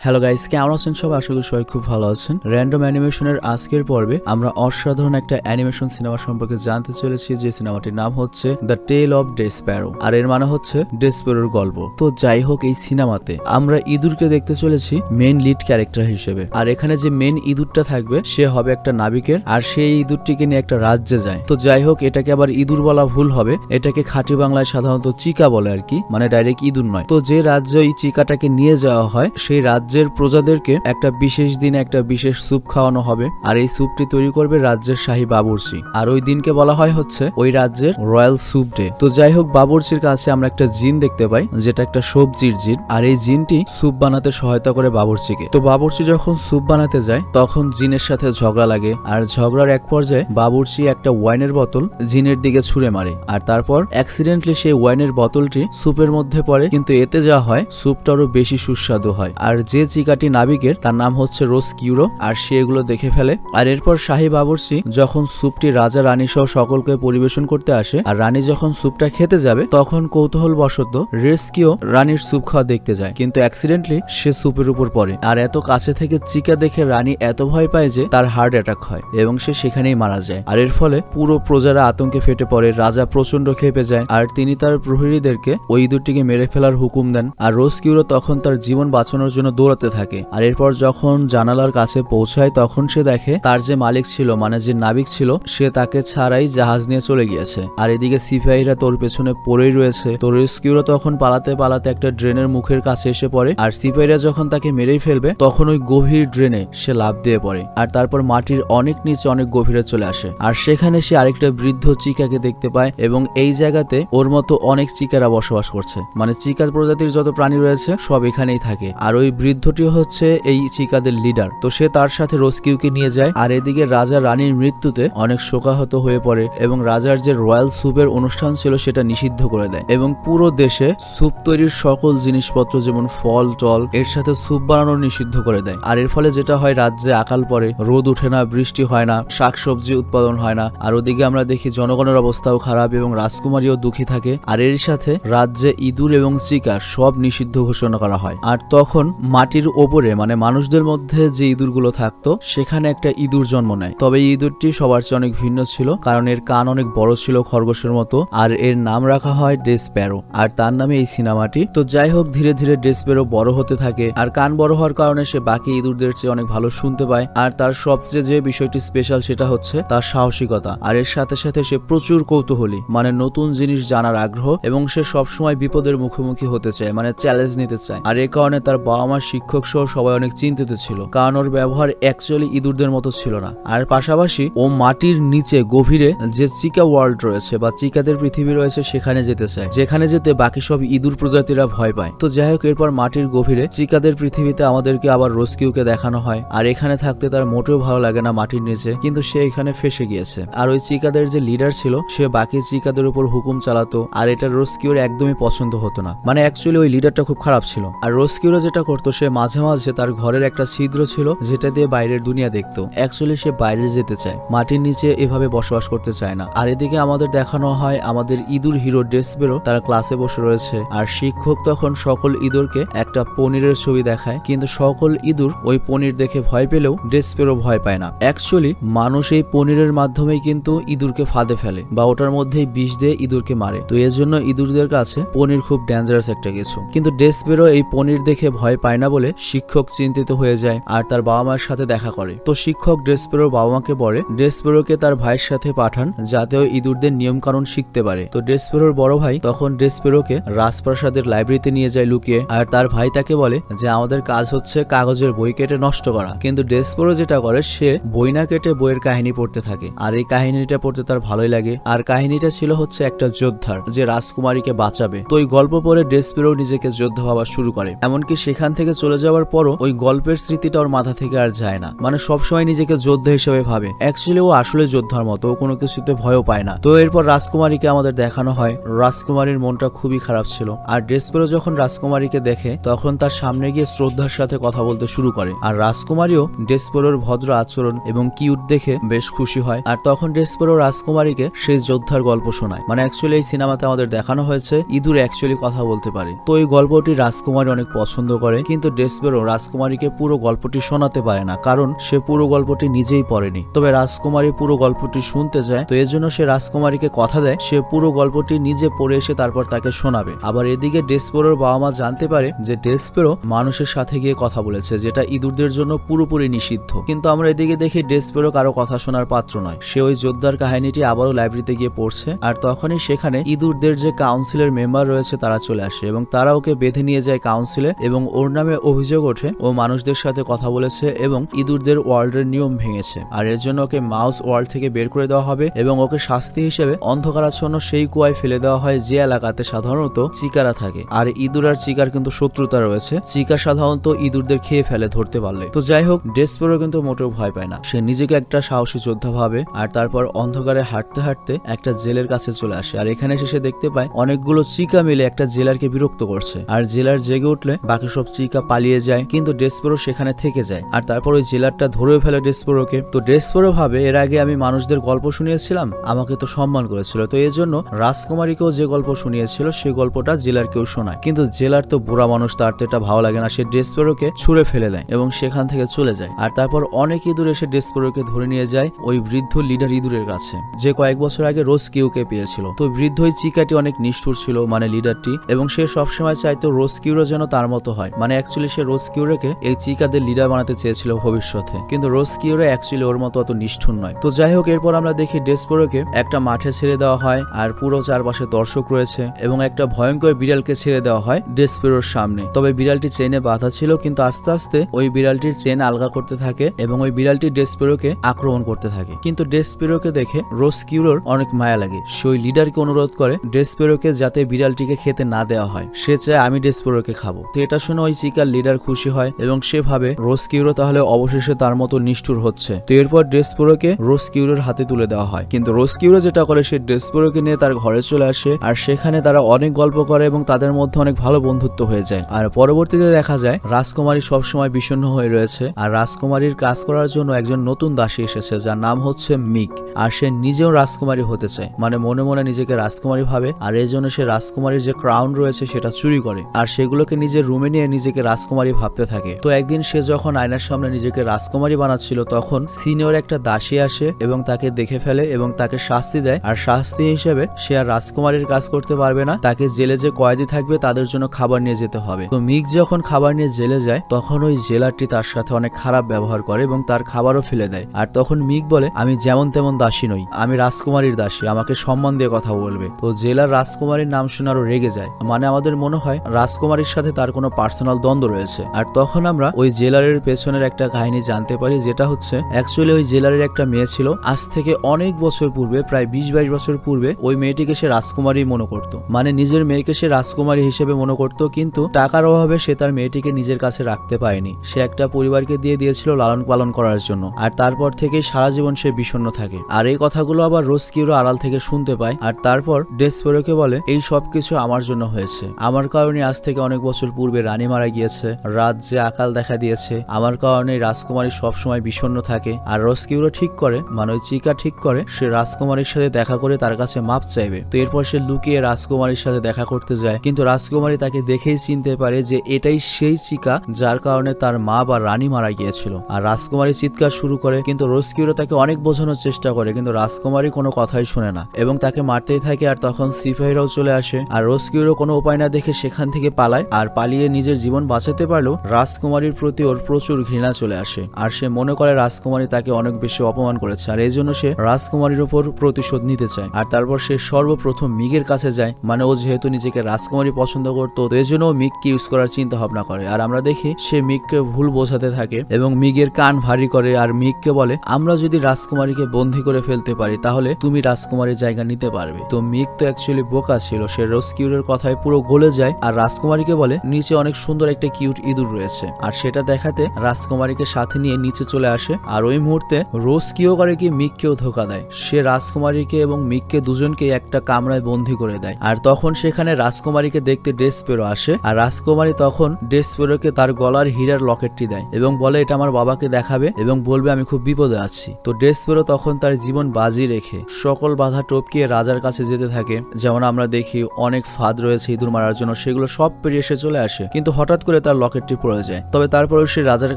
Hello guys, কেমন আছেন সবাই? আশা করি সবাই খুব ভালো আছেন। র্যান্ডম অ্যানিমেশনের আজকের পর্বে আমরা অসাধারণ একটা অ্যানিমেশন সিনেমা সম্পর্কে জানতে চলেছি, যে সিনেমাটির নাম হচ্ছে দ্য টেল অফ ডেসপ্যারো, আর এর মানে হচ্ছে ডেসপ্যারোর গল্প। তো যাই হোক, এই সিনেমাতে আমরা ইঁদুরকে দেখতে চলেছি মেইন লিড ক্যারেক্টার হিসেবে। আর এখানে যে মেইন ইঁদুরটা থাকবে সে হবে একটা নাবিকের, আর সেই ইঁদুরটিকে নিয়ে একটা রাজ্যে যায়। তো যাই হোক, এটাকে আবার ইঁদুর বলা ভুল হবে, এটাকে খাঁটি বাংলায় সাধারণত চিকা বলে আর কি, মানে ডাইরেক্ট ইঁদুর নয়। তো যে রাজ্যে এই চিকাটাকে নিয়ে যাওয়া হয়, সেই রাজ্যের প্রজাদেরকে একটা বিশেষ দিনে একটা বিশেষ স্যুপ খাওয়ানো হবে, আর এই স্যুপটি তৈরি করবে রাজ্যের শাহী বাবুর্চি। আর ওই দিনকে বলা হয় হচ্ছে ওই রাজ্যের রয়্যাল স্যুপ ডে। তো যাই হোক, বাবুর্চির কাছে আমরা একটা জিন দেখতে পাই, যেটা একটা সবজির জিন, আর এই জিনটি স্যুপ বানাতে সহায়তা করে বাবুর্চিকে। তো বাবুর্চি যখন স্যুপ বানাতে যায় তখন জিনের সাথে ঝগড়া লাগে, আর ঝগড়ার এক পর্যায়ে বাবুর্চি একটা ওয়াইনের বোতল জিনের দিকে ছুঁড়ে মারে, আর তারপর অ্যাক্সিডেন্টলি সেই ওয়াইনের বোতলটি স্যুপের মধ্যে পড়ে, কিন্তু এতে যা হয় স্যুপটা আরো বেশি সুস্বাদু হয়। আর যে চিকাটি নাবিকের, তার নাম হচ্ছে রোসকিউরো, আর সে এগুলো দেখে ফেলে। আর এরপর শাহী বাবুর্চি যখন স্যুপটি রাজা রানী সহ সকলকে পরিবেশন করতে আসে, আর রানী যখন স্যুপটা খেতে যাবে তখন কৌতূহল বশত রেস্কিউ রানীর স্যুপ খাওয়া দেখতে যায়, কিন্তু অ্যাক্সিডেন্টলি সে স্যুপের উপর পড়ে। আর এত কাছে থেকে চিকা দেখে রানী এত ভয় পায় যে তার হার্ট অ্যাটাক হয় এবং সে সেখানেই মারা যায়। আর এর ফলে পুরো প্রজারা আতঙ্কে ফেটে পড়ে, রাজা প্রচন্ড ক্ষেপে যায়, আর তিনি তার প্রহরীদেরকে ওই ইঁদুরটিকে মেরে ফেলার হুকুম দেন। আর রোসকিউরো তখন তার জীবন বাঁচানোর জন্য দৌড়াতে থাকে। আর এরপর যখন জানালার কাছে পৌঁছায় তখন সে দেখে তার যে মালিক ছিল, মানে যে নাবিক ছিল, সে তাকে ছাড়াই জাহাজ নিয়ে চলে গিয়েছে। আর এদিকে সিপাহীরা তোর পেছনে পড়েই রয়েছে। তো রেস্কিউরো তখন পালাতে পালাতে একটা ড্রেনের মুখের কাছে এসে পড়ে, আর সিপাহীরা যখন তাকে মেরেই ফেলবে তখন ওই গভীর ড্রেনে সে লাফ দিয়ে পড়ে, আর তারপর মাটির অনেক নিচে অনেক গভীরে চলে আসে। আর সেখানে সে আরেকটা বৃদ্ধ চিকাকে দেখতে পায়, এবং এই জায়গাতে ওর মতো অনেক চিকারা বসবাস করছে, মানে চিকা প্রজাতির যত প্রাণী রয়েছে সব এখানেই থাকে। আর ওই বৃদ্ধটি হচ্ছে এই চিকাদের লিডার। তো সে তার সাথে রোসকিউকে নিয়ে যায়। আর এদিকে রাজা রানীর মৃত্যুতে অনেক শোকাহত হয়ে পড়ে, এবং রাজার যে রয়্যাল স্যুপের অনুষ্ঠান ছিল সেটা নিষিদ্ধ করে দেয়, এবং পুরো দেশে স্যুপ তৈরির সকল জিনিসপত্র যেমন ফল টল এর সাথে স্যুপ বানানো নিষিদ্ধ করে দেয়। আর এর ফলে যেটা হয়, রাজ্যে আকাল পড়ে, রোদ উঠে না, বৃষ্টি হয় না, শাকসবজি উৎপাদন হয় না। আর ওদিকে আমরা দেখি জনগণের অবস্থাও খারাপ, এবং রাজকুমারীও দুঃখী থাকে। আর এর সাথে রাজ্যে ইঁদুর এবং চিকা সব নিষিদ্ধ ঘোষণা করা হয়। আর তখন মাটির ওপরে, মানে মানুষদের মধ্যে যে ইঁদুরগুলো থাকতো সেখানে একটা ইঁদুর জন্ম নেয়। তবে এই ইঁদুরটি সবার চেয়ে অনেক ভিন্ন ছিল, কারণ এর কান অনেক বড় ছিল খরগোশের মতো, আর এর নাম রাখা হয় ডেসপ্যারো, আর তার নামে এই সিনেমাটি। তো যাই হোক, ধীরে ধীরে ডেসপ্যারো বড় হতে থাকে, আর কান বড় হওয়ার কারণে সে বাকি ইঁদুরদের চেয়ে অনেক ভালো শুনতে পায়। আর তার সবচেয়ে যে বিষয়টি স্পেশাল সেটা হচ্ছে তার সাহসিকতা, আর এর সাথে সাথে সে প্রচুর কৌতূহলী, মানে নতুন জিনিস জানার আগ্রহ, এবং সে সবসময় বিপদের মুখোমুখি হতে চায়, মানে চ্যালেঞ্জ নিতে চায়। আর এই কারণে তার বাবা মা, শিক্ষক সহ সবাই অনেক চিন্তিত ছিল, কারণ ওর ব্যবহার অ্যাকচুয়ালি ইঁদুরদের মতো ছিল না। আর পাশাপাশি ও মাটির নিচে গভীরে যে চিকা ওয়ার্ল্ড রয়েছে বা চিকাদের পৃথিবী রয়েছে সেখানে যেতে চায়, যেখানে যেতে বাকি সব ইঁদুর প্রজাতিরা ভয় পায়। তো যাই হোক, এরপর মাটির গভীরে চিকাদের পৃথিবীতে আমাদেরকে আবার রোসকিউকে দেখানো হয়। আর এখানে থাকতে তার মোটেও ভালো লাগে না মাটির নিচে, কিন্তু সে এখানে ফেসে গিয়েছে। আর ওই চিকাদের যে লিডার ছিল সে বাকি চিকাদের উপর হুকুম চালাতো, আর এটা রোসকিউর একদমই পছন্দ হতো না, মানে অ্যাকচুয়ালি ওই লিডারটা খুব খারাপ ছিল। আর রোসকিউরা যেটা করতো, সে মাঝে মাঝে তার ঘরের একটা ছিদ্র ছিল যেটা দিয়ে বাইরের দুনিয়া দেখতো। অ্যাকচুয়ালি সে বাইরে যেতে চায়, মাটির নিচে এভাবে বসবাস করতে চায় না। আর এদিকে আমাদের দেখানো হয় আমাদের ইঁদুর হিরো ডেসপ্যারো তারা ক্লাসে বসে রয়েছে, আর শিক্ষক তখন সকল ইঁদুরকে একটা পনিরের ছবি দেখায়, কিন্তু সকল ইঁদুর ওই পনির দেখে ভয় পেলেও ডেসপ্যারো ভয় পায় না। অ্যাকচুয়ালি মানুষ এই পনিরের মাধ্যমেই কিন্তু ইঁদুরকে ফাঁদে ফেলে, বা ওটার মধ্যেই বিষ দিয়ে ইঁদুরকে মারে। তো এর জন্য ইঁদুরদের কাছে পনির খুব ডেঞ্জারাস একটা কিছু, কিন্তু ডেসপ্যারো এই পনির দেখে ভয় পায় না বলে শিক্ষক চিন্তিত হয়ে যায়, আর তার বাবা মায়ের সাথে দেখা করে। তো শিক্ষক ডেসপ্যারোর বাবা মাকে বলে ডেসপ্যারোকে তার ভাইয়ের সাথে পাঠান, যাতে ওই ইঁদুরদের নিয়ম কানুন শিখতে পারে। তো ডেসপ্যারোর বড় ভাই তখন ডেসপ্যারোকে রাজপ্রাসাদের লাইব্রেরিতে নিয়ে যায় লুকিয়ে, আর তার ভাই তাকে বলে যে আমাদের কাজ হচ্ছে কাগজের বই কেটে নষ্ট করা। কিন্তু ডেসপ্যারো যেটা করে, সে বই না কেটে বইয়ের কাহিনী পড়তে থাকে, আর এই কাহিনীটা পড়তে তার ভালোই লাগে। আর কাহিনীটা ছিল হচ্ছে একটা যোদ্ধার যে রাজকুমারীকে বাঁচাবে। তো ওই গল্প পড়ে ডেসপ্যারো নিজেকে যোদ্ধা ভাবা শুরু করে, এমনকি সেখান থেকে চলে যাওয়ার পরও ওই গল্পের স্মৃতিটা ওর মাথা থেকে আর যায় না, মানে সবসময় নিজেকে যোদ্ধা হিসেবে ভাবে। অ্যাকচুয়ালি ও আসলে যোদ্ধার মতো, ও কোনো কিছুতে ভয়ও পায় না। তো এরপর রাজকুমারীকে আমাদের দেখানো হয়, রাজকুমারীর মনটা খুবই খারাপ ছিল। আর ডেসপ্যারো যখন রাজকুমারীকে দেখে তখন তার সামনে গিয়ে শ্রদ্ধার সাথে কথা বলতে শুরু করে, আর রাজকুমারীও ডেসপ্যারোর ভদ্র আচরণ এবং কিউট দেখে বেশ খুশি হয়। আর তখন ডেসপ্যারো রাজকুমারীকে সেই যোদ্ধার গল্প শোনায়, মানে অ্যাকচুয়ালি এই সিনেমাতে আমাদের দেখানো হয়েছে ইঁদুর অ্যাকচুয়ালি কথা বলতে পারে। তো এই গল্পটি রাজকুমারী অনেক পছন্দ করে, কিন্তু কিন্তু ডেসপেরো রাজকুমারীকে পুরো গল্পটি শোনাতে পারে না, কারণ সে পুরো গল্পটি নিজেই পড়েনি। তবে রাজকুমারী পুরো গল্পটি শুনতে যায়, তো এর জন্য সে রাজকুমারীকে কথা দেয় সে পুরো গল্পটি নিজে পড়ে এসে তারপর তাকে শোনাবে। আবার এদিকে ডেসপেরোর বাবা মা জানতে পারে যে ডেসপেরো মানুষের সাথে গিয়ে কথা বলেছে, যেটা ইঁদুরদের জন্য পুরোপুরি নিষিদ্ধ। কিন্তু আমরা এদিকে দেখি ডেসপেরো কারো কথা শোনার পাত্র নয়। সে ওই যোদ্ধার কাহিনীটি আবারও লাইব্রেরিতে গিয়ে পড়ছে, আর তখনই সেখানে ইঁদুরদের যে কাউন্সিলের মেম্বার রয়েছে তারা চলে আসে এবং তারা ওকে বেঁধে নিয়ে যায় কাউন্সিলে এবং ওর নামে অভিযোগ ওঠে ও মানুষদের সাথে কথা বলেছে এবং ইঁদুরদের ওয়ার্ল্ডের নিয়ম ভেঙেছে, আর এর জন্য ওকে মাউস ওয়ার্ল্ড থেকে বের করে দেওয়া হবে এবং ওকে শাস্তি হিসেবে অন্ধকারাচ্ছন্ন সেই কুয়ায় ফেলে দেওয়া হয় যে এলাকাতে সাধারণত চিকারা থাকে। আর ইঁদুর আর চিকার কিন্তু শত্রুতা রয়েছে, চিকা সাধারণত ইঁদুরদের খেয়ে ফেলে ধরতে পারলে। তো যাই হোক, ডেসপেরো কিন্তু মোটেও ভয় পায় না, সে নিজেকে একটা সাহসী যোদ্ধা ভাবে। আর তারপর অন্ধকারে হাঁটতে হাঁটতে একটা জেলের কাছে চলে আসে, আর এখানে এসে দেখতে পায় অনেকগুলো চিকা মিলে একটা জেলারকে বিরক্ত করছে। আর জেলার জেগে উঠলে বাকি সব চিকা পালিয়ে যায়, কিন্তু ডেসপেরো সেখানে থেকে যায়। আর তারপর ওই জেলারটা ধরেও ফেলে ডেসপেরোকে। তো ডেসপেরো ভাবে এর আগে আমি মানুষদের গল্প শুনিয়েছিলাম, আমাকে তো সম্মান করেছিল, তো এর জন্য রাজকুমারীকেও যে গল্প শুনিয়েছিল সেই গল্পটা জেলারকেও শোনায়। কিন্তু জেলার তো বুড়া মানুষ, তার তো এটা ভালো লাগে না, সে ডেসপেরোকে ছুঁড়ে ফেলে দেয় এবং সেখান থেকে চলে যায়। আর তারপর অনেক ইঁদুর এসে ডেসপেরোকে ধরে নিয়ে যায় ওই বৃদ্ধ লিডার ইঁদুরের কাছে, যে কয়েক বছর আগে রোজ কিউকে পেয়েছিল। তো বৃদ্ধ ওই চিকাটি অনেক নিষ্ঠুর ছিল, মানে লিডারটি, এবং সে সবসময় চাইতো রোজ কিউরো যেন তার মতো হয়। মানে অ্যাকচুয়ালি সে রোজ কিউরোকে এই চিকাদের লিডার বানাতে চেয়েছিল ভবিষ্যতে, কিন্তু রোজ কিউরো অ্যাকচুয়ালি ওর মতো অত নিষ্ঠুর নয়। তো যাই হোক, এরপর আমরা দেখি ডেসপেরোকে একটা মাঠে ছেড়ে দেওয়া হয়, আর পুরো চারপাশে দর্শক রয়েছে এবং একটা ভয়ঙ্কর বিড়ালকে ছেড়ে দেওয়া হয় ডেসপেরোর সামনে। তবে বিড়ালটি চেনে বাঁধা ছিল, কিন্তু আস্তে আস্তে ওই বিড়ালটির চেন আলগা করতে থাকে এবং ওই বিড়ালটি ডেসপেরোকে আক্রমণ করতে থাকে। কিন্তু ডেসপেরোকে দেখে রোজ কিউরোর অনেক মায়া লাগে, সে ওই লিডারকে অনুরোধ করে ডেসপেরোকে যাতে বিড়ালটিকে খেতে না দেওয়া হয়, সে চায় আমি ডেসপেরোকে খাবো। তো এটা শুনে ওই চিকার লিডার খুশি হয় এবং সে ভাবে রোজ কিউরো তাহলে অবশেষে তার মতো নিষ্ঠুর হচ্ছে। তো এরপর ডেসপেরোকে রোজ কিউরোর হাতে তুলে দেওয়া হয়, কিন্তু রোজ কিউরো যেটা করে সে ডেসপেরোকে নিয়ে তার ঘরে চলে আসে, আর সেখানে তারা অনেক গল্প করে এবং তাদের মধ্যে অনেক ভালো বন্ধুত্ব হয়ে যায়। আর পরবর্তীতে দেখা যায় রাজকুমারী সবসময় বিষণ্ণ হয়ে রয়েছে, আর রাজকুমারীর কাজ করার জন্য একজন নতুন দাসী এসেছে যার নাম হচ্ছে মিক, আর সে নিজেও রাজকুমারী হতে চায়, মানে মনে মনে নিজেকে রাজকুমারী ভাবে। আর এই জন্য সে রাজকুমারীর যে ক্রাউন রয়েছে সেটা চুরি করে আর সেগুলোকে নিজের রুমে নিয়ে নিজেকে রাজকুমারী ভাবতে থাকে। তো একদিন সে যখন আয়নার সামনে নিজেকে রাজকুমারী বানাচ্ছিল, তখন সিনিয়র একটা দাসী আসে এবং তাকে দেখে ফেলে এবং তাকে শাস্তি দেয়। আর শাস্তি হিসেবে সে আর রাজকুমারীর কাজ করতে পারবে না, তাকে জেলে যে কয়েদি থাকবে তাদের জন্য খাবার নিয়ে যেতে হবে। তো মিক যখন খাবার নিয়ে জেলে যায়, তখন ওই জেলারটি তার সাথে অনেক খারাপ ব্যবহার করে এবং তার খাবারও ফেলে দেয়। আর তখন মিক বলে আমি যেমন তেমন দাসী নই, আমি রাজকুমারীর দাসী, আমাকে সম্মান দিয়ে কথা বলবে। তো জেলার রাজকুমারীর নাম শুনে আরো রেগে যায়, মানে আমাদের মনে হয় রাজকুমারীর সাথে তার কোনো পার্সোনাল দ্বন্দ্ব রয়েছে। আর তখন আমরা ওই জেলারের পেছনের একটা কাহিনী জানতে পারি, যেটা হচ্ছে অ্যাকচুয়ালি ওই জেলারের একটা মেয়ে ছিল, আজ থেকে অনেক বছর পূর্বে, প্রায় 20-22 বছর পূর্বে ওই মেয়েটিকে সে রাজকুমারী মনে করত, মানে নিজের মেয়েকে সে রাজকুমারী হিসেবে মনে করত। কিন্তু টাকার অভাবে সে তার মেয়েটিকে নিজের কাছে রাখতে পারেনি, সে একটা পরিবারকে দিয়ে দিয়েছিল লালন পালন করার জন্য। আর তারপর থেকে সারা জীবন সে বিষণ্ণ থাকে। আর এই কথাগুলো আবার রোজ কিউরো আড়াল থেকে শুনতে পায়, আর তারপর ডেসপেরোকে বলে এই সবকিছু আমার জন্য হয়েছে, আমার কারণে আজ থেকে অনেক বছর পূর্বে রানী মারা গিয়েছে, রাজ্যে আকাল দেখা দিয়েছে, আমার কারণে রাজকুমারী সবসময় বিষণ্ণ থাকে। আর রোজ কিউরো ঠিক করে, মানে ওই চিকা ঠিক করে সে রাজকুমারীর সাথে দেখা করে তার কাছে মাপ চাইবে। তো এরপর সে লুকিয়ে রাজকুমারীর সাথে দেখা করতে যায়, কিন্তু রাজকুমারী তাকে দেখেই চিনতে পারে যে এটাই সেই চিকা যার কারণে তার মা বা রানী মারা গিয়েছিল। আর রাজকুমারী চিৎকার শুরু করে, কিন্তু রোজ কিউরো তাকে অনেক বোঝানোর চেষ্টা করে, কিন্তু রাজকুমারী কোনো কথাই শুনে না এবং তাকে মারতেই থাকে। আর তখন সিপাহীরাও চলে আসে, আর রোজ কিউরো কোনো উপায় না দেখে সেখান থেকে পালায়। আর পালিয়ে নিজের জীবন বাঁচাতে পারলেও রাজকুমারীর প্রতি ওর প্রচুর ঘৃণা চলে আসে, আর সে মনে করে রাজকুমারী তাকে অনেক বেশি অপমান করেছে, আর এই জন্য সে রাজকুমারীর উপর প্রতিশোধ নিতে চায়। আর তারপর সে সর্বপ্রথম মিগের কাছে যায়, মানে ও যেহেতু নিজেকে রাজকুমারী পছন্দ করতো, তো এই জন্য মিগকে ইউজ করার চিন্তা ভাবনা করে। আর আমরা দেখি সে মিগকে ভুল বোঝাতে থাকে এবং মিগের কান ভারী করে, আর মিগকে বলে আমরা যদি রাজকুমারীকে বন্দী করে ফেলতে পারি তাহলে তুমি রাজকুমারীর জায়গা নিতে পারবে। তো মিগ তো অ্যাকচুয়ালি বোকা ছিল, সে রোজ কিউরের কথায় পুরো গলে যায় আর রাজকুমারীকে বলে নিচে অনেক সুন্দর একটা কিউট ইঁদুর রয়েছে, আর সেটা দেখাতে রাজকুমারীকে সাথে নিয়ে নিচে চলে আসে। আর ওই মুহূর্তে রোজ কিও করে কি মিগকেও ধোকা দেয়, সে রাজকুমারীকে এবং মিগকে দুজনকে একটা কামরায় বন্দী করে দেয়। আর তখন সেখানে রাজকুমারীকে দেখতে ডেসপেরো আসে, আর রাজকুমারী তখন ডেসপেরোকে তার গলার হীরার লকেটটি দেয় এবং বলে এটা আমার বাবাকে দেখাবে এবং বলবে আমি খুব বিপদে আছি। তো ডেসপেরো তখন তার জীবন বাজি রেখে সকল বাধা টপকিয়ে রাজার কাছে যেতে থাকে। যেমন আমরা দেখি অনেক ফাঁদ রয়েছে ইঁদুর মারার জন্য, সেগুলো সব পেরিয়ে এসে চলে আসে, কিন্তু হঠাৎ করে করে তার লকেটটি পড়ে যায়। তবে তারপরেও সে রাজার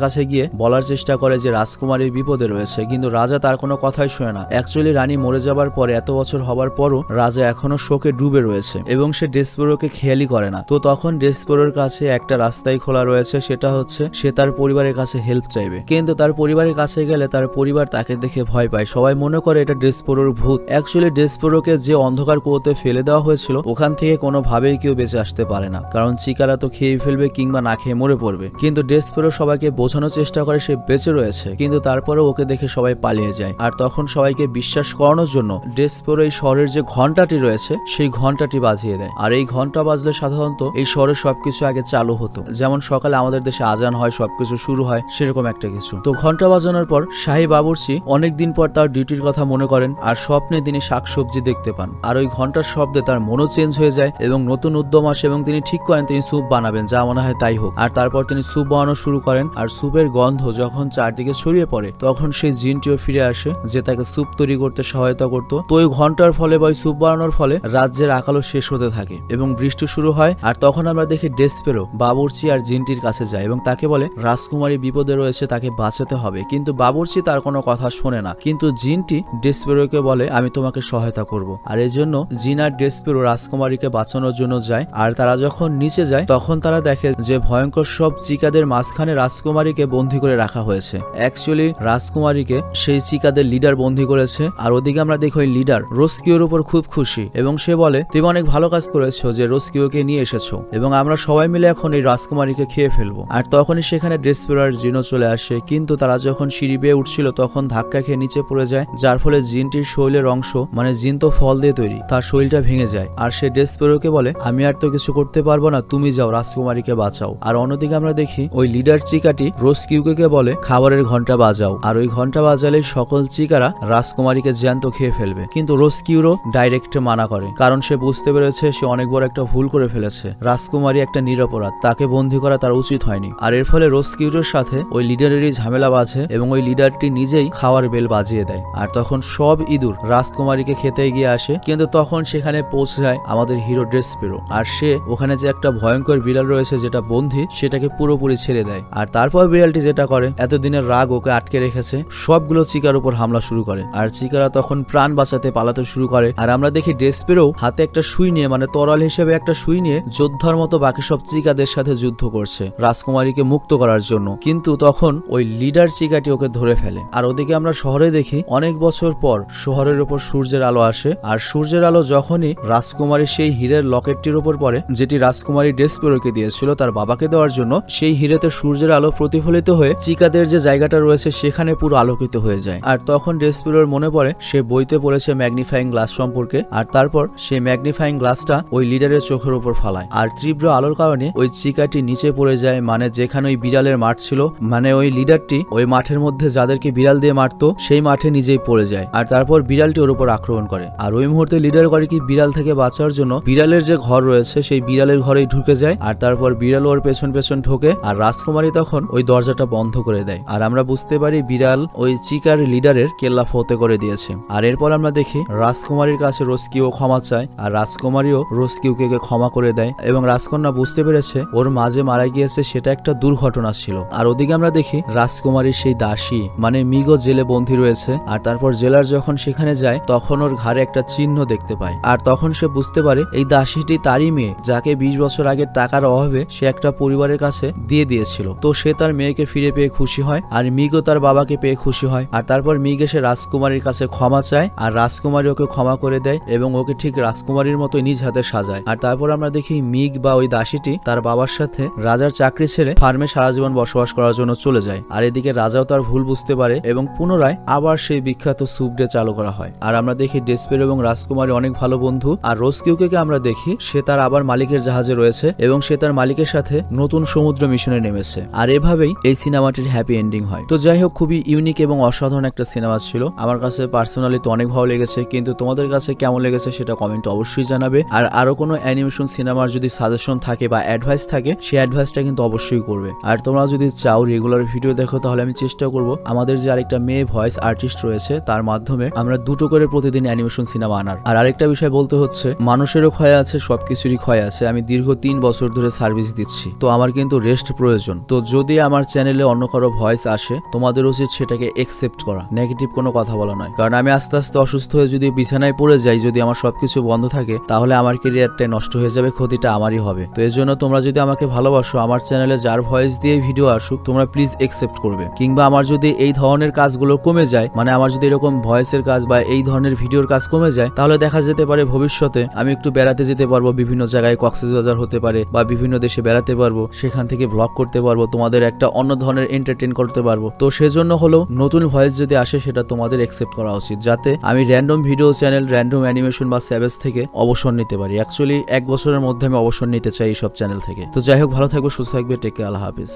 কাছে গিয়ে বলার চেষ্টা করে যে রাজকুমারী বিপদে রয়েছে, কিন্তু রাজা তার কোনো কথাই শোনে না। অ্যাকচুয়ালি রানী মরে যাবার পরে এত বছর হবার পরও রাজা এখনো শোকে ডুবে রয়েছে এবং সে ডেসপেরোকে খেয়ালই করে না। তো তখন ডেসপেরোর কাছে একটা রাস্তাই খোলা রয়েছে, সেটা হচ্ছে সে তার পরিবারের কাছে হেল্প চাইবে। কিন্তু তার পরিবারের কাছে গেলে তার পরিবার তাকে দেখে ভয় পায়, সবাই মনে করে এটা ডেসপেরোর ভূত। অ্যাকচুয়ালি ডেসপেরোকে যে অন্ধকার কুয়োতে ফেলে দেওয়া হয়েছিল ওখান থেকে কোনোভাবেই কেউ বেঁচে আসতে পারে না, কারণ চিকারা তো খেয়ে ফেলবে কিংবা না খেয়ে মরে পড়বে। কিন্তু ডেসপেরো সবাইকে বোঝানোর চেষ্টা করে সে বেঁচে রয়েছে, কিন্তু তারপরেও ওকে দেখে সবাই পালিয়ে যায়। আর তখন সবাইকে বিশ্বাস করানোর জন্য ডেসপেরো এই শহরের যে ঘন্টাটি রয়েছে সেই ঘন্টাটি বাজিয়ে দেয়। আর এই ঘন্টা বাজলে সাধারণত এই শহরে সবকিছু আগে চালু হতো, যেমন সকালে আমাদের দেশে আজান হয়, সবকিছু শুরু হয়, সেরকম একটা কিছু। তো ঘন্টা বাজানোর পর শাহী বাবুর্চি অনেকদিন পর তার ডিউটির কথা মনে করেন আর স্বপ্নে তিনি শাকসবজি দেখতে পান। আর ওই ঘন্টার শব্দে তার মনও চেঞ্জ হয়ে যায় এবং নতুন উদ্যম আসে এবং তিনি ঠিক করেন তিনি স্যুপ বানাবেন, যা মনে হয় তাই হোক। আর তারপর তিনি স্যুপ বানানো শুরু করেন। আর স্যুপের গন্ধ যখন চারদিকে ছড়িয়ে পড়ে তখন সেই জিনটিও ফিরে আসে যে তাকে স্যুপ তৈরি করতে সহায়তা করত। তো ওই ঘন্টার ফলে বা ওই স্যুপ বানানোর ফলে রাজ্যের আকালও শেষ হতে থাকে এবং বৃষ্টি শুরু হয়। আর তখন আমরা দেখি ডেসপেরো বাবুর্চি আর জিনটির কাছে যায় এবং তাকে বলে রাজকুমারী বিপদে রয়েছে, তাকে বাঁচাতে হবে। কিন্তু বাবুর্চি তার কোনো কথা শোনে না, কিন্তু জিনটি ডেসপেরোকে বলে আমি তোমাকে সহায়তা করব। আর এই জন্য জিন আর ডেসপেরো রাজকুমারীকে বাঁচানোর জন্য যায়। আর তারা যখন নিচে যায় তখন তারা দেখে যে ভয়ঙ্কর সব চিকাদের মাঝখানে রাজকুমারীকে বন্দী করে রাখা হয়েছে। অ্যাকচুয়ালি রাজকুমারীকে সেই চিকাদের লিডার বন্দী করেছে। আর ওদিকে আমরা দেখি ওই লিডার রোস্কিওর উপর খুব খুশি এবং সে বলে তুমি অনেক ভালো কাজ করেছো যে রোস্কিওকে নিয়ে এসেছো এবং আমরা সবাই মিলে এখন এই রাজকুমারীকে খেয়ে ফেলবো। আর তখনই সেখানে ডেসপেরো আর জিনও চলে আসে, কিন্তু তারা যখন সিঁড়ি বেয়ে উঠছিল তখন ধাক্কা খেয়ে নিচে পড়ে যায়, যার ফলে জিনটির শরীরের অংশ, মানে জিন তো ফল দিয়ে তৈরি, তার শরীরটা ভেঙে যায়। আর সে ডেসপেরোকে বলে আমি আর তো কিছু করতে পারবো না, তুমি যাও রাজকুমারীকে বাঁচাও। আর অন্যদিকে আমরা দেখি ওই লিডার চিকাটি রোস্কিউকে বলে খাবারের ঘন্টা বাজাও। আর ওই ঘন্টা বাজালে সকল চিকারা রাজকুমারীকে জ্যান্ত খেয়ে ফেলবে, কিন্তু রোস্কিউরও ডাইরেক্ট মানা করে, কারণ সে বুঝতে পেরেছে সে অনেক বড় একটা ভুল করে ফেলেছে। রাজকুমারী একটা নিরপরাধ, তাকে বন্দী করা তার উচিত হয়নি। আর এর ফলে রোস্কিউরের সাথে ওই লিডারেরই ঝামেলা বাজে এবং ওই লিডারটি নিজেই খাওয়ার বেল বাজিয়ে দেয়। আর তখন সব ইঁদুর রাজকুমারীকে খেতে গিয়ে আসে, কিন্তু তখন সেখানে পৌঁছে যায় আমাদের হিরো ডেসপেরো। আর সে ওখানে যে একটা ভয়ঙ্কর বিড়াল রয়েছে যেটা বন্দী, সেটাকে পুরোপুরি ছেড়ে দেয়। আর তারপর বিড়ালটি যেটা করে, এতদিনের রাগ ওকে আটকে রেখেছে, সবগুলো চিকার উপর হামলা শুরু করে। আর চিকারা তখন প্রাণ বাঁচাতে পালাতে শুরু করে। আর আমরা দেখি ডেসপেরো হাতে একটা সুই নিয়ে, মানে তরল হিসেবে একটা সুই নিয়ে যোদ্ধার মতো বাকি সব চিকাদের সাথে যুদ্ধ করছে রাজকুমারীকে মুক্ত করার জন্য। কিন্তু তখন ওই লিডার চিকাটি ওকে ধরে ফেলে। আর ওদিকে আমরা শহরে দেখি অনেক বছর পর শহরের উপর সূর্যের আলো আসে। আর সূর্যের আলো যখনই রাজকুমারীর সেই হীরের লকেটটির উপর পড়ে, যেটি রাজকুমারী ডেসপেরোকে দিয়েছিল তার বাবাকে দেওয়ার জন্য, সেই হীরেতে সূর্যের আলো প্রতিফলিত হয়ে চিকাদের যে জায়গাটা রয়েছে সেখানে পুরো আলোকিত হয়ে যায়। আর তখন ডেসপেরোর মনে পড়ে সে বইতে পড়েছে ম্যাগনিফাইং গ্লাস সম্পর্কে। আর তারপর সেই ম্যাগনিফাইং গ্লাসটা ওই লিডারের চোখের উপর ফালায়। আর তীব্র আলোর কারণে ওই চিকাটি নিচে পড়ে যায়, মানে যেখানে ওই বিড়ালের মাঠ ছিল, মানে ওই লিডারটি ওই মাঠের মধ্যে যাদেরকে বিড়াল দিয়ে মারতো সেই মাঠে নিজেই পড়ে যায়। আর তারপর বিড়ালটি ওর উপর আক্রমণ করে। আর ওই মুহূর্তে লিডার করে কি বিড়াল থেকে বাঁচার জন্য বিড়ালের যে ঘর রয়েছে সেই বিড়ালের ঘরেই ঢুকে যায়। আর তারপর বিড়াল ওর পেছন পেছন ঢোকে। আর রাজকুমারী তখন ওই দরজাটা বন্ধ করে দেয়। আর আমরা বুঝতে পারি বিড়াল ওই চিকার লিডারের কেল্লা ফতে করে দিয়েছে। আর এরপর আমরা দেখি রাজকুমারীর কাছে রোস্কিও ক্ষমা চায়। আর রাজকুমারীও রোস্কিউকে ক্ষমা করে দেয় এবং রাজকন্যা বুঝতে পেরেছে ওর মাঝে মারা গিয়েছে সেটা একটা দুর্ঘটনা ছিল। আর ওদিকে আমরা দেখি রাজকুমারীর সেই দাসী, মানে মিগো জেলে বন্দী রয়েছে। আর তারপর জেলার যখন সেখানে যায় তখন ওর ঘাড়ে একটা চিহ্ন দেখতে পায়। আর তখন সে বুঝতে পারে এই দাসীটি তারই মেয়ে, যাকে 20 বছর আগে টাকার অভাবে সে একটা পরিবারের কাছে দিয়ে দিয়েছিল। তো সে তার মেয়েকে ফিরে পেয়ে খুশি হয় আর মিগো তার বাবাকে পেয়ে খুশি হয়। আর তারপর মিগ এসে রাজকুমারীর কাছে ক্ষমা চায় আর রাজকুমারী ওকে ক্ষমা করে দেয় এবং ওকে ঠিক রাজকুমারীর মতো নিজ হাতে সাজায়। আর তারপর আমরা দেখি মিগ বা ওই দাসীটি তার বাবার সাথে রাজার চাকরি ছেড়ে ফার্মে সারা জীবন বসবাস করার জন্য চলে যায়। আর এদিকে রাজাও তার ভুল বুঝতে পারে এবং পুনরায় আবার সেই বিখ্যাত স্যুপ ডে চালু করা হয়। আর আমরা দেখি ডেসপেরো এবং রাজকুমারী অনেক ভালো বন্ধু। আর রোস্কিউকে আমরা দেখি সে তার আবার মালিকের জাহাজে রয়েছে এবং সে তার মালিকের সাথে নতুন সমুদ্র মিশনে নেমেছে। আর এভাবেই এই সিনেমাটির হ্যাপি এন্ডিং হয়। তো যাই হোক, খুবই ইউনিক এবং অসাধারণ একটা সিনেমা ছিল। আমার কাছে পার্সোনালি তো অনেক ভালো লেগেছে, কিন্তু তোমাদের কাছে কেমন লেগেছে সেটা কমেন্টে অবশ্যই জানাবে। আর আরো কোনো অ্যানিমেশন সিনেমার যদি সাজেশন থাকে বা অ্যাডভাইস থাকে সেই অ্যাডভাইসটা কিন্তু অবশ্যই করবে। আর তোমরা যদি চাও রেগুলার ভিডিও দেখো তাহলে আমি চেষ্টা করব আমাদের যে আরেকটা মেয়ে ভয়েস আর্টিস্ট রয়েছে তার মাধ্যমে আমরা 2টো করে প্রতিদিন অ্যানিমেশন সিনেমা আনার। আর আরেকটা বিষয় বলতে হচ্ছে, মানুষেরও ক্ষয় আছে, সবকিছুরই ক্ষয় আছে। আমি দীর্ঘ 3 বছর ধরে সার্ভিস দিচ্ছি তো আমার কিন্তু রেস্ট প্রয়োজন। তো যদি আমার চ্যানেলে অন্য কারো ভয়েস আসে তোমাদের উচিত সেটাকে একসেপ্ট করা, নেগেটিভ কোনো কথা বলা নয়। কারণ আমি আস্তে আস্তে অসুস্থ হয়ে যদি বিছানায় পড়ে যাই, যদি আমার সবকিছু বন্ধ থাকে, তাহলে আমার ক্যারিয়ারটাই নষ্ট হয়ে যাবে, ক্ষতিটা আমারই হবে। তো এর জন্য তোমরা যদি আমাকে ভালোবাসো, আমার চ্যানেলে যার ভয়েস দিয়ে ভিডিও আসুক তোমরা প্লিজ একসেপ্ট করবে। কিংবা আমার যদি এই ধরনের কাজগুলো কমে যায়, মানে আমার যদি এরকম ভয়েসের কাজ বা এই ধরনের ভিডিওর কাজ কমে যায়, তাহলে দেখা যেতে পারে ভবিষ্যতে আমি একটু বেড়াতে যেতে পারবো, বিভিন্ন জায়গায় কক্সবাজার হতে পারে বা বিভিন্ন দেশে বেড়াতে পারবো, সেখান থেকে ব্লগ করতে পারবো, তোমাদের একটা অন্য ধরনের এন্টারটেইন করতে পারবো। তো সেজন্য হলো নতুন ভয়েস যদি আসে সেটা তোমাদের একসেপ্ট করা উচিত, যাতে আমি random video channel, random animation বা স্যাভেজ থেকে অবসর নিতে পারি। অ্যাকচুয়ালি 1 বছরের মধ্যে আমি অবসর নিতে চাই এইসব চ্যানেল থেকে। তো যাই হোক, ভালো থাকবে, সুস্থ থাকবে, টেক কেয়ার, আল্লাহ হাফিজ।